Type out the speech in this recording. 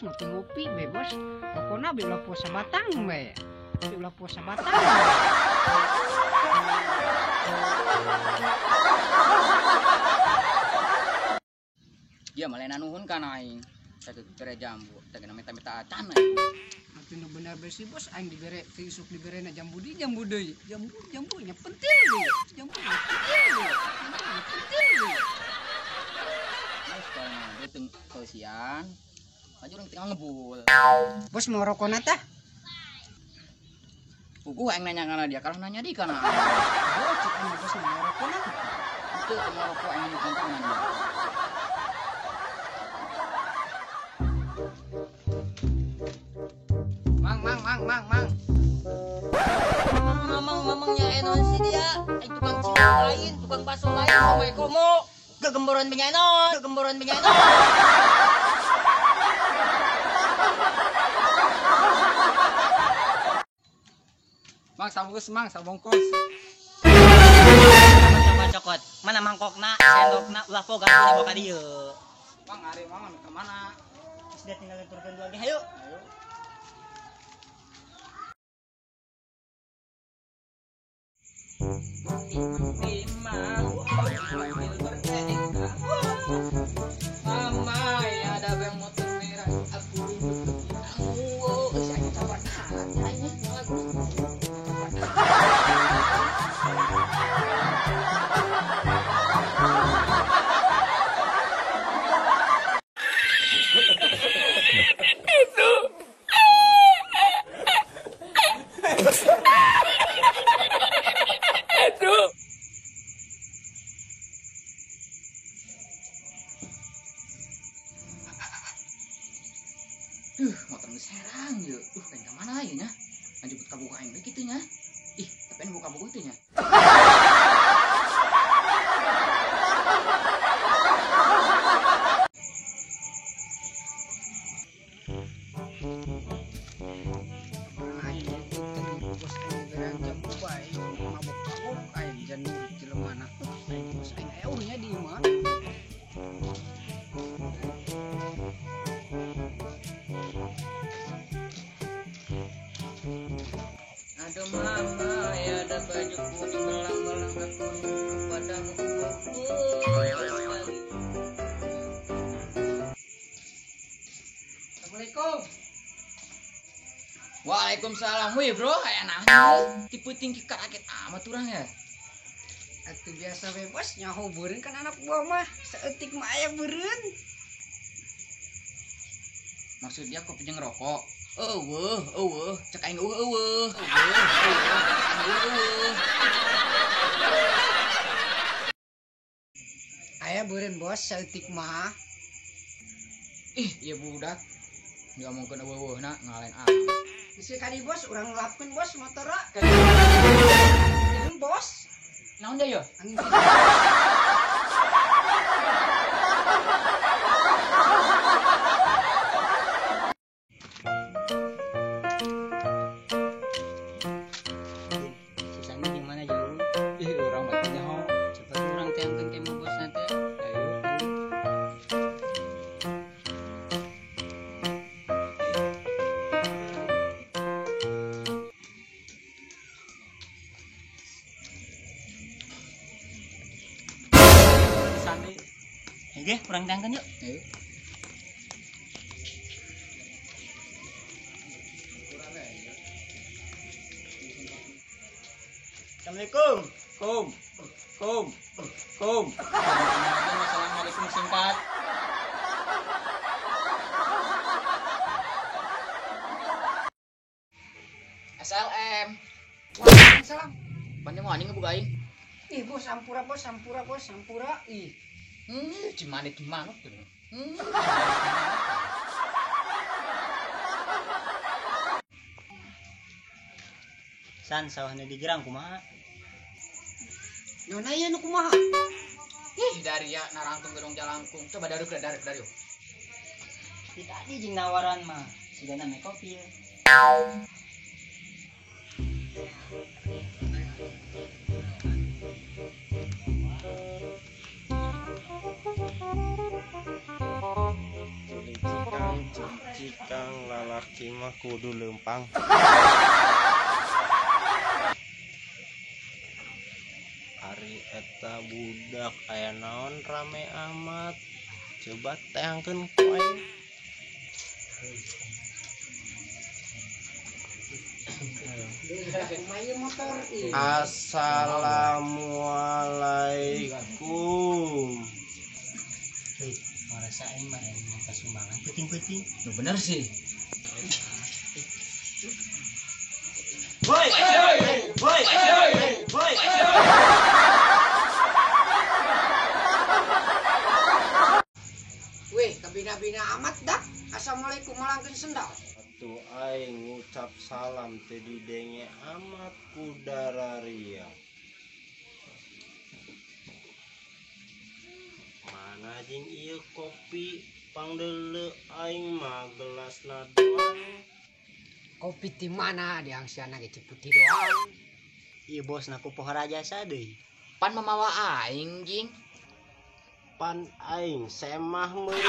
bos ngopi ngopi be bos. Pokoknya be ulah puasa batang be. Be ulah puasa batang. Dia malah nuhun kan aing. Saya kira jambu, tak kena meta-meta acan. Tapi nu bener besi bos, aing dibere tisuk dibere na jambu deui. Jambunya penting deui. Jambunya penting deui. Terus kalau dia keusian, maju orang tinggal ngebul. Bos mau rokona tah? Pugu aing nanya kana dia, kalau nanya di kana. Oh, cik aing bos mau rokona. Itu mau rokok aing di kantor nanya. Mang. Mamangnya enon sih dia. Ay tukang cilok lain, tukang baso lain, sampai komo. Gegemboran penyenon. Mang sabungkus. Coba cokot. Mana mangkokna, sendokna, ulah po ganti di boka dieu. Mang ari mangan ke mana? Sudah tinggal turun lagi. Hayo. Mama, ada bem motor merah. Aku saya cabar motor serang ya. Pengen ke mana ya nya? Lanjut buka buku aing begitu nya. Ih, tapi buka buku itu nya. Aing bos aing dibere jambu bae. Mabok aing jan jelemana. Aing bos aing eunya di imah. Ada mama, ya ada baju kuning belang-belang kuning pada buku. Assalamualaikum. Waalaikumsalam. Wih bro, kayak nah. Tipe tinggi karakit amat urang ya. Atuh biasa we bos nyaho beureun kan anak buah mah. Saeutik mah aya beureun. Maksud dia kopi jeung rokok. Cek aing Aya beureun bos saeutik mah. Ih, ieu budak. Dia ngomongkeun eueuhna ngalain Geus kali bos urang ngelapkeun bos motora. Bos. Naon dia ya? Angin Sisanya di mana jauh? Ih, urang mah nyaho. Cepat orang teangkeun ke mah bos nanti. Ayo. Sandi. Oke, orang teangkeun yuk. Ayo. Assalamualaikum. Assalamualaikum singkat. SLM. Waalaikumsalam. Pandai mau ngebuka aing. Ih bos sampura. Ih. Gimana tuh? San sawahna di gerang kumaha? Nona ieu nu kumaha? Ih, dari ya narangtung gedong jalangkung. Coba dari. Kita di jeung nawaran mah. Sigana make kopi. Kang lalaki mah kudu lempang. Ari eta budak aya naon rame amat. Coba teangkeun ku aing. Assalamualaikum. Merasa aing mah minta sumbangan penting-penting. Lu bener sih. Woi, woi, woi. Weh, kabina-bina amat dah. Assalamualaikum malangkeun sendal. Atuh aing ngucap salam teh didenge amat ku dararia. Mana jeung ieu kopi pangdeuleu aing mah gelasna doang. Kopi ti mana diangsiana ge ciputi doang. Ieu bosna ku pohara jasa deui. Pan mamawa aing jing. Pan aing semah meuli.